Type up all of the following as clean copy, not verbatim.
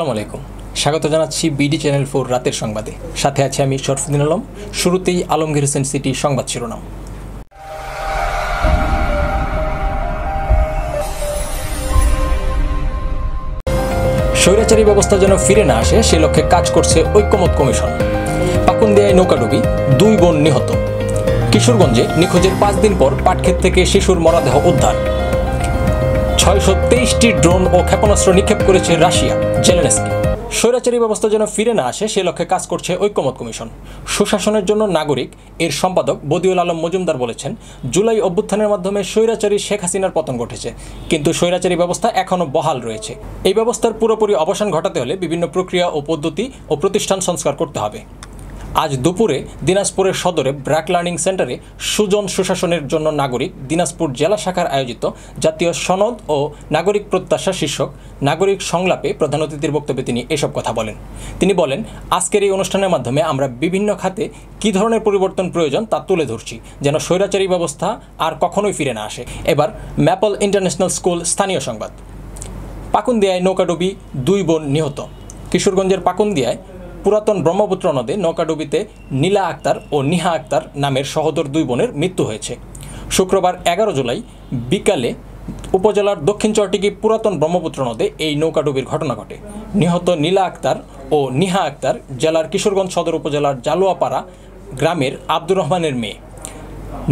আসসালামু আলাইকুম। স্বাগত জানাচ্ছি বিডি চ্যানেল 4 রাতের সংবাদে। সাথে আছে আমি শরফুদ্দিন আলম। শুরুতেই আলমগীর হোসেন সিটি সংবাদ শিরোনাম। স্বৈরাচারী ব্যবস্থা যেন ফিরে না আসে সে লক্ষ্যে কাজ করছে ঐক্যমত কমিশন। পাকুন্দিয়ায় নৌকাডুবি, 2 বোন নিহত। কিশোরগঞ্জে নিখোঁজের 5 দিন পর পাটক্ষেত থেকে শিশুর মরদেহ উদ্ধার। 623টি ড্রোন ও ক্ষেপণাস্ত্র নিক্ষেপ করেছে রাশিয়া, জেলেনস্কি। স্বৈরাচারী ব্যবস্থা যেন ফিরে না আসে সে লক্ষ্যে কাজ করছে ঐক্যমত কমিশন। সুশাসনের জন্য নাগরিক এর সম্পাদক বদিউল আলম মজুমদার বলেছেন, জুলাই অভ্যুত্থানের মাধ্যমে স্বৈরাচারী শেখ হাসিনার পতন ঘটেছে, কিন্তু স্বৈরাচারী ব্যবস্থা এখনও বহাল রয়েছে। এই ব্যবস্থার পুরোপুরি অবসান ঘটাতে হলে বিভিন্ন প্রক্রিয়া ও পদ্ধতি ও প্রতিষ্ঠান সংস্কার করতে হবে। আজ দুপুরে দিনাজপুরের সদরে ব্র্যাক লার্নিং সেন্টারে সুজন সুশাসনের জন্য নাগরিক দিনাজপুর জেলা শাখার আয়োজিত জাতীয় সনদ ও নাগরিক প্রত্যাশা শীর্ষক নাগরিক সংলাপে প্রধান অতিথির বক্তব্যে তিনি এসব কথা বলেন। তিনি বলেন, আজকের এই অনুষ্ঠানের মাধ্যমে আমরা বিভিন্ন খাতে কী ধরনের পরিবর্তন প্রয়োজন তা তুলে ধরছি, যেন স্বৈরাচারী ব্যবস্থা আর কখনোই ফিরে না আসে। এবার ম্যাপল ইন্টারন্যাশনাল স্কুল স্থানীয় সংবাদ। পাকুন্দিয়ায় নৌকাডুবি, 2 বোন নিহত। কিশোরগঞ্জের পাকুন্দিয়ায় পুরাতন ব্রহ্মপুত্র নদে নৌকাডুবিতে নীলা আক্তার ও নিহা আক্তার নামের সহোদর 2 বোনের মৃত্যু হয়েছে। শুক্রবার 11 জুলাই বিকালে উপজেলার দক্ষিণ চরটিকি পুরাতন ব্রহ্মপুত্র নদে এই নৌকাডুবির ঘটনা ঘটে। নিহত নীলা আক্তার ও নিহা আক্তার জেলার কিশোরগঞ্জ সদর উপজেলার জালুয়াপাড়া গ্রামের আব্দুর রহমানের মেয়ে।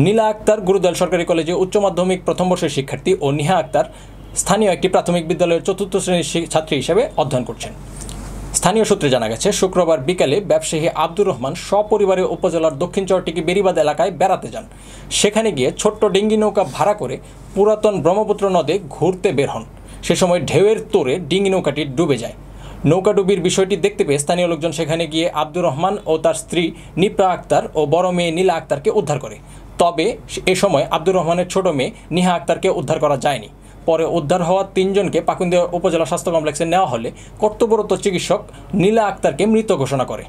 নীলা আক্তার গুরুদয়াল সরকারি কলেজে উচ্চ মাধ্যমিক প্রথম বর্ষের শিক্ষার্থী ও নিহা আক্তার স্থানীয় একটি প্রাথমিক বিদ্যালয়ের 4র্থ শ্রেণীর ছাত্রী হিসেবে অধ্যয়ন করছেন। স্থানীয় সূত্রে জানা গেছে, শুক্রবার বিকালে ব্যবসায়ী আব্দুর রহমান সপরিবারে উপজেলার দক্ষিণ চরটিকি বেরিবাদ এলাকায় বেড়াতে যান। সেখানে গিয়ে ছোট্ট ডিঙ্গি নৌকা ভাড়া করে পুরাতন ব্রহ্মপুত্র নদে ঘুরতে বের হন। সে সময় ঢেউয়ের তোড়ে ডিঙ্গি নৌকাটি ডুবে যায়। নৌকাডুবির বিষয়টি দেখতে পেয়ে স্থানীয় লোকজন সেখানে গিয়ে আব্দুর রহমান ও তার স্ত্রী নিপা আক্তার ও বড় মেয়ে নীলা আক্তারকে উদ্ধার করে। তবে এ সময় আব্দুর রহমানের ছোট মেয়ে নিহা আক্তারকে উদ্ধার করা যায়নি। পরে উদ্ধার হওয়া 3 জনকে পাকুন্দিয়া উপজেলা স্বাস্থ্য কমপ্লেক্সে নেওয়া হলে কর্তব্যরত চিকিৎসক নীলা আক্তারকে মৃত ঘোষণা করে।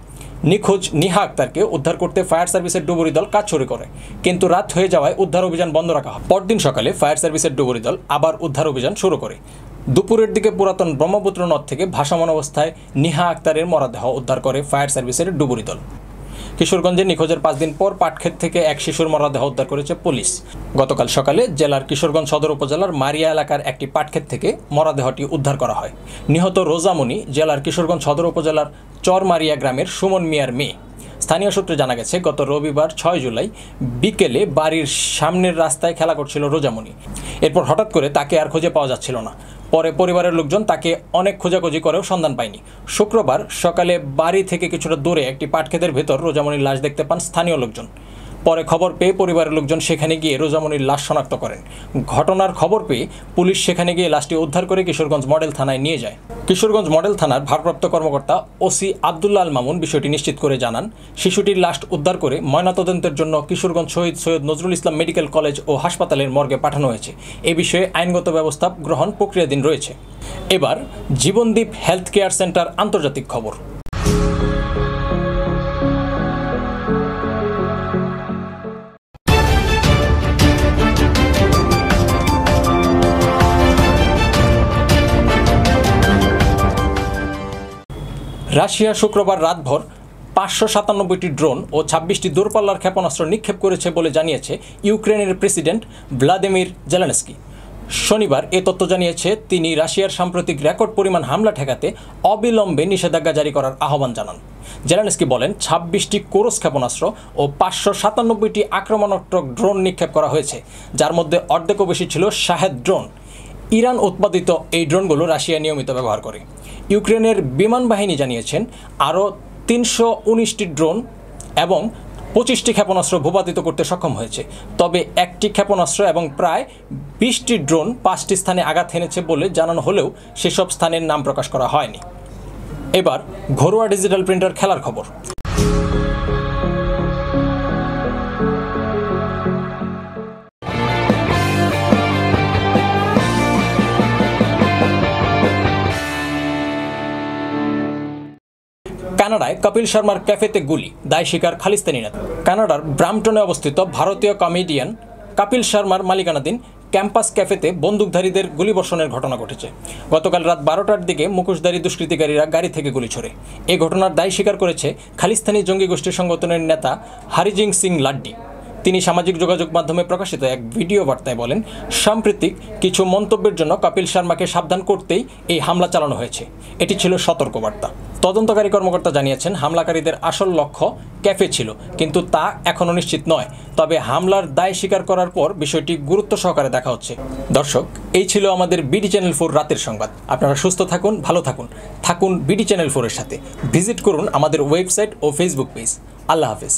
নিখোঁজ নিহা আক্তারকে উদ্ধার করতে ফায়ার সার্ভিসের ডুবুরি দল কাজ শুরু করে, কিন্তু রাত হয়ে যাওয়ায় উদ্ধার অভিযান বন্ধ রাখা হয়। পরদিন সকালে ফায়ার সার্ভিসের ডুবুরি দল আবার উদ্ধার অভিযান শুরু করে। দুপুরের দিকে পুরাতন ব্রহ্মপুত্র নদ থেকে ভাসমান অবস্থায় নিহা আক্তারের মরদেহ উদ্ধার করে ফায়ার সার্ভিসের ডুবুরি দল। কিশোরগঞ্জে নিখোঁজের 5 দিন পর পাটক্ষেত থেকে এক শিশুর মরদেহ উদ্ধার করেছে পুলিশ। গতকাল সকালে জেলার কিশোরগঞ্জ সদর উপজেলার মারিয়া এলাকার একটি পাটক্ষেত থেকে মরদেহটি উদ্ধার করা হয়। নিহত রোজামণি জেলার কিশোরগঞ্জ সদর উপজেলার চরমারিয়া গ্রামের সুমন মিয়ার মেয়ে। স্থানীয় সূত্রে জানা গেছে, গত রবিবার 6 জুলাই বিকেলে বাড়ির সামনের রাস্তায় খেলা করছিল রোজামণি। এরপর হঠাৎ করে তাকে আর খুঁজে পাওয়া যাচ্ছিল না। পরে পরিবারের লোকজন তাকে অনেক খোঁজাখুঁজি করেও সন্ধান পায়নি। শুক্রবার সকালে বাড়ি থেকে কিছুটা দূরে একটি পাটক্ষেতের ভেতর রোজামণির লাশ দেখতে পান স্থানীয় লোকজন। পরে খবর পেয়ে পরিবারের লোকজন সেখানে গিয়ে রোজামণির লাশ শনাক্ত করেন। ঘটনার খবর পেয়ে পুলিশ সেখানে গিয়ে লাশটি উদ্ধার করে কিশোরগঞ্জ মডেল থানায় নিয়ে যায়। কিশোরগঞ্জ মডেল থানার ভারপ্রাপ্ত কর্মকর্তা ওসি আব্দুল্লাহ আল মামুন বিষয়টি নিশ্চিত করে জানান, শিশুটির লাশ উদ্ধার করে ময়নাতদন্তের জন্য কিশোরগঞ্জ শহীদ সৈয়দ নজরুল ইসলাম মেডিকেল কলেজ ও হাসপাতালের মর্গে পাঠানো হয়েছে। এ বিষয়ে আইনগত ব্যবস্থা গ্রহণ প্রক্রিয়াধীন রয়েছে। এবার জীবনদীপ হেলথ কেয়ার সেন্টার আন্তর্জাতিক খবর। রাশিয়া শুক্রবার রাতভর 597টি ড্রোন ও 26টি দূরপাল্লার ক্ষেপণাস্ত্র নিক্ষেপ করেছে বলে জানিয়েছে ইউক্রেনের প্রেসিডেন্ট ভ্লাদিমির জেলেনস্কি। শনিবার এ তথ্য জানিয়েছে তিনি রাশিয়ার সাম্প্রতিক রেকর্ড পরিমাণ হামলা ঠেকাতে অবিলম্বে নিষেধাজ্ঞা জারি করার আহ্বান জানান। জেলেনস্কি বলেন, 26টি কোরস ক্ষেপণাস্ত্র ও 597টি আক্রমণাত্মক ড্রোন নিক্ষেপ করা হয়েছে, যার মধ্যে অর্ধেকও বেশি ছিল শাহেদ ড্রোন। ইরান উৎপাদিত এই ড্রোনগুলো রাশিয়া নিয়মিত ব্যবহার করে। ইউক্রেনের বিমান বাহিনী জানিয়েছেন আরও 319টি ড্রোন এবং 25টি ক্ষেপণাস্ত্র ভূপাতিত করতে সক্ষম হয়েছে। তবে একটি ক্ষেপণাস্ত্র এবং প্রায় 20টি ড্রোন 5টি স্থানে আঘাত হেনেছে বলে জানানো হলেও সেসব স্থানের নাম প্রকাশ করা হয়নি। এবার ঘরোয়া ডিজিটাল প্রিন্টার খেলার খবর। কানাডায় কপিল শর্মার ক্যাফেতে গুলি, দায় স্বীকার খালিস্তানি নেতা। কানাডার ব্রাম্পটনে অবস্থিত ভারতীয় কমেডিয়ান কপিল শর্মার মালিকানাধীন ক্যাম্পাস ক্যাফেতে বন্দুকধারীদের গুলিবর্ষণের ঘটনা ঘটেছে। গতকাল রাত 12টার দিকে মুখোশধারী দুষ্কৃতিকারীরা গাড়ি থেকে গুলি ছোড়ে। এই ঘটনার দায় স্বীকার করেছে খালিস্তানি জঙ্গি গোষ্ঠী সংগঠনের নেতা হরিজিং সিং লাড্ডি। তিনি সামাজিক যোগাযোগ মাধ্যমে প্রকাশিত এক ভিডিও বার্তায় বলেন, সাম্প্রতিক কিছু মন্তব্যের জন্য কপিল শর্মাকে সাবধান করতেই এই হামলা চালানো হয়েছে। এটি ছিল সতর্কবার্তা। তদন্তকারী কর্মকর্তা জানিয়েছেন, হামলাকারীদের আসল লক্ষ্য ক্যাফে ছিল, কিন্তু তা এখনও নিশ্চিত নয়। তবে হামলার দায় স্বীকার করার পর বিষয়টি গুরুত্ব সহকারে দেখা হচ্ছে। দর্শক, এই ছিল আমাদের বিডি চ্যানেল 4 রাতের সংবাদ। আপনারা সুস্থ থাকুন, ভালো থাকুন বিডি চ্যানেল 4 এর সাথে। ভিজিট করুন আমাদের ওয়েবসাইট ও ফেসবুক পেজ। আল্লাহ হাফেজ।